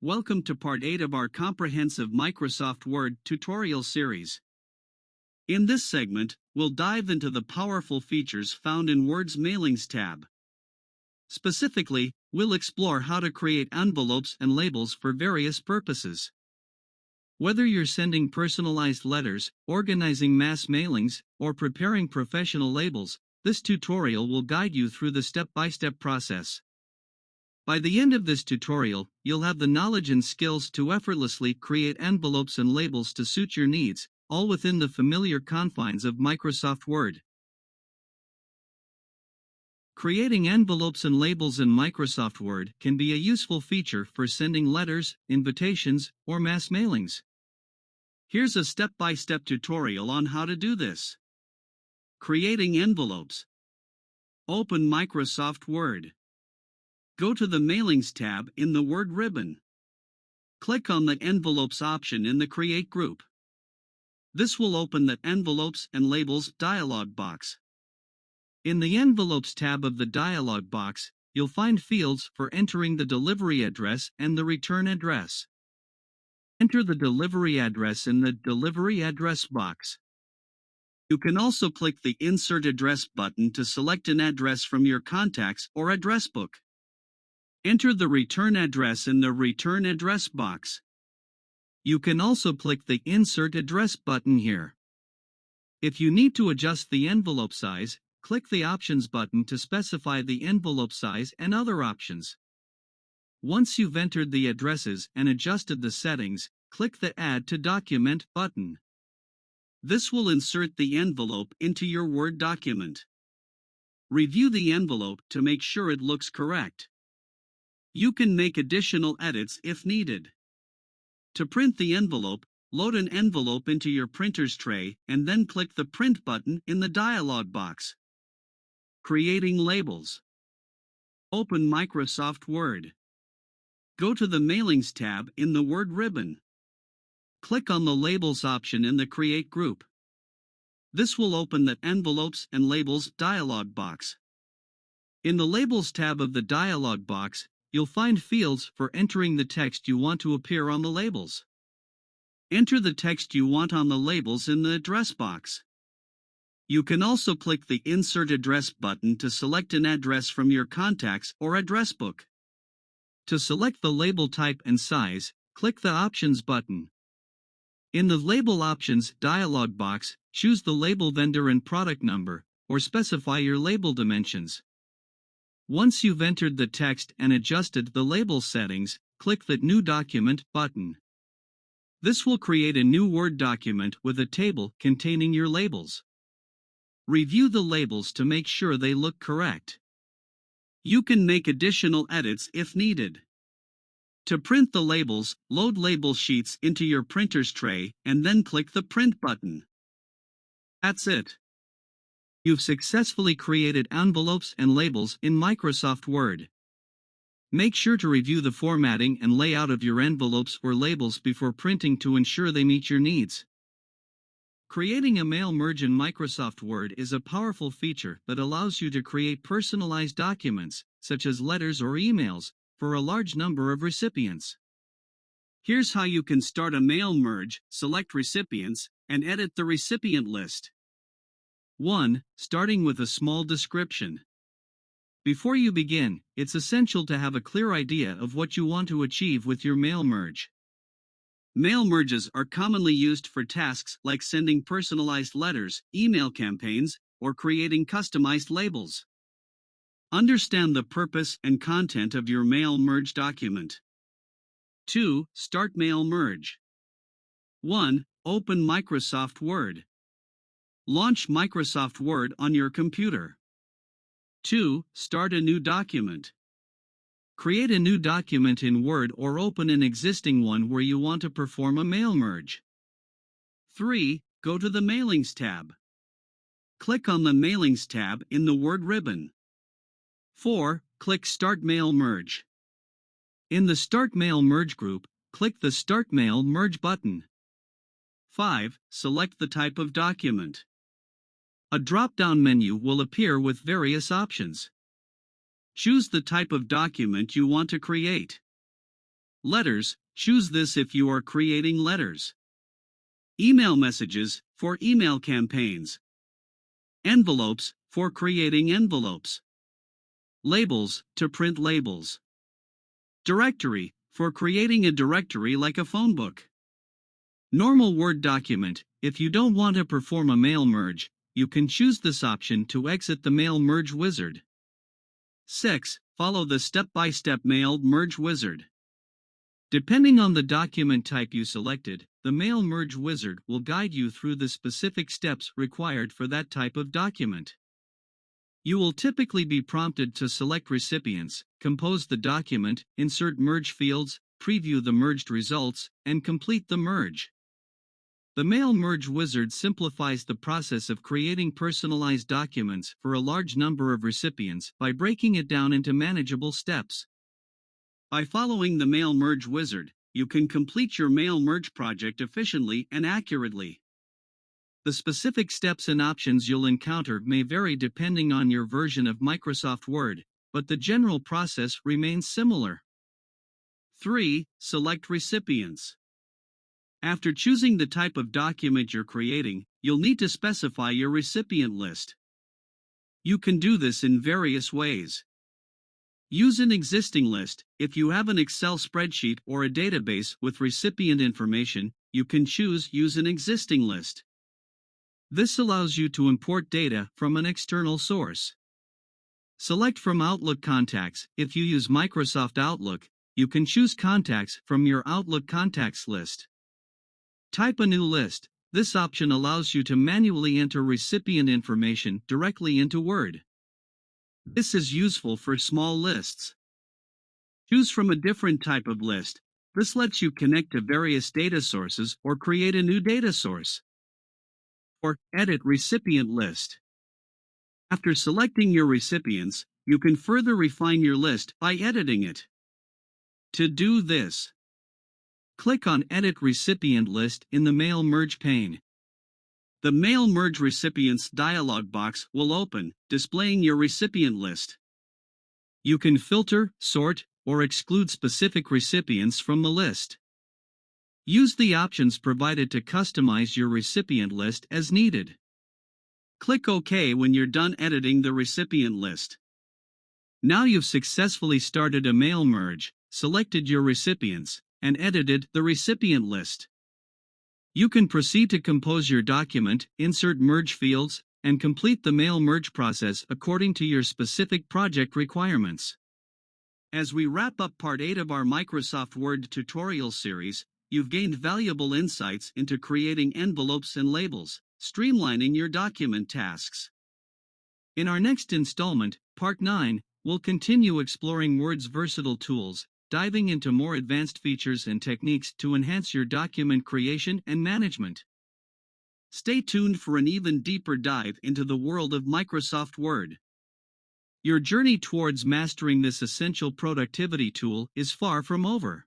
Welcome to part 8 of our comprehensive Microsoft Word tutorial series. In this segment, we'll dive into the powerful features found in Word's Mailings tab. Specifically, we'll explore how to create envelopes and labels for various purposes. Whether you're sending personalized letters, organizing mass mailings, or preparing professional labels, this tutorial will guide you through the step-by-step process. By the end of this tutorial, you'll have the knowledge and skills to effortlessly create envelopes and labels to suit your needs, all within the familiar confines of Microsoft Word. Creating envelopes and labels in Microsoft Word can be a useful feature for sending letters, invitations, or mass mailings. Here's a step-by-step tutorial on how to do this. Creating envelopes. Open Microsoft Word. Go to the Mailings tab in the Word ribbon. Click on the Envelopes option in the Create group. This will open the Envelopes and Labels dialog box. In the Envelopes tab of the dialog box, you'll find fields for entering the delivery address and the return address. Enter the delivery address in the Delivery Address box. You can also click the Insert Address button to select an address from your contacts or address book. Enter the return address in the Return Address box. You can also click the Insert Address button here. If you need to adjust the envelope size, click the Options button to specify the envelope size and other options. Once you've entered the addresses and adjusted the settings, click the Add to Document button. This will insert the envelope into your Word document. Review the envelope to make sure it looks correct. You can make additional edits if needed. To print the envelope, load an envelope into your printer's tray and then click the Print button in the dialog box. Creating labels. Open Microsoft Word. Go to the Mailings tab in the Word ribbon. Click on the Labels option in the Create group. This will open the Envelopes and Labels dialog box. In the Labels tab of the dialog box, you'll find fields for entering the text you want to appear on the labels. Enter the text you want on the labels in the address box. You can also click the Insert Address button to select an address from your contacts or address book. To select the label type and size, click the Options button. In the Label Options dialog box, choose the label vendor and product number, or specify your label dimensions. Once you've entered the text and adjusted the label settings, click the New Document button. This will create a new Word document with a table containing your labels. Review the labels to make sure they look correct. You can make additional edits if needed. To print the labels, load label sheets into your printer's tray and then click the Print button. That's it. You've successfully created envelopes and labels in Microsoft Word. Make sure to review the formatting and layout of your envelopes or labels before printing to ensure they meet your needs. Creating a mail merge in Microsoft Word is a powerful feature that allows you to create personalized documents, such as letters or emails, for a large number of recipients. Here's how you can start a mail merge, select recipients, and edit the recipient list. 1. Starting with a small description. Before you begin, it's essential to have a clear idea of what you want to achieve with your mail merge. Mail merges are commonly used for tasks like sending personalized letters, email campaigns, or creating customized labels. Understand the purpose and content of your mail merge document. 2. Start mail merge. 1. Open Microsoft Word. Launch Microsoft Word on your computer. 2. Start a new document. Create a new document in Word or open an existing one where you want to perform a mail merge. 3. Go to the Mailings tab. Click on the Mailings tab in the Word ribbon. 4. Click Start Mail Merge. In the Start Mail Merge group, click the Start Mail Merge button. 5. Select the type of document. A drop-down menu will appear with various options. Choose the type of document you want to create. Letters, choose this if you are creating letters. Email messages, for email campaigns. Envelopes, for creating envelopes. Labels, to print labels. Directory, for creating a directory like a phone book. Normal Word document, if you don't want to perform a mail merge, you can choose this option to exit the mail merge wizard. 6. Follow the step-by-step mail merge wizard. Depending on the document type you selected, the mail merge wizard will guide you through the specific steps required for that type of document. You will typically be prompted to select recipients, compose the document, insert merge fields, preview the merged results, and complete the merge. The Mail Merge Wizard simplifies the process of creating personalized documents for a large number of recipients by breaking it down into manageable steps. By following the Mail Merge Wizard, you can complete your mail merge project efficiently and accurately. The specific steps and options you'll encounter may vary depending on your version of Microsoft Word, but the general process remains similar. 3. Select recipients. After choosing the type of document you're creating, you'll need to specify your recipient list. You can do this in various ways. Use an existing list. If you have an Excel spreadsheet or a database with recipient information, you can choose Use an existing list. This allows you to import data from an external source. Select from Outlook contacts. If you use Microsoft Outlook, you can choose contacts from your Outlook contacts list. Type a new list. This option allows you to manually enter recipient information directly into Word. This is useful for small lists. Choose from a different type of list. This lets you connect to various data sources or create a new data source. Or edit recipient list. After selecting your recipients, you can further refine your list by editing it. To do this, click on Edit Recipient List in the Mail Merge pane. The Mail Merge Recipients dialog box will open, displaying your recipient list. You can filter, sort, or exclude specific recipients from the list. Use the options provided to customize your recipient list as needed. Click OK when you're done editing the recipient list. Now you've successfully started a mail merge, selected your recipients, and edited the recipient list. You can proceed to compose your document, insert merge fields, and complete the mail merge process according to your specific project requirements. As we wrap up Part 8 of our Microsoft Word tutorial series, you've gained valuable insights into creating envelopes and labels, streamlining your document tasks. In our next installment, Part 9, we'll continue exploring Word's versatile tools, diving into more advanced features and techniques to enhance your document creation and management. Stay tuned for an even deeper dive into the world of Microsoft Word. Your journey towards mastering this essential productivity tool is far from over.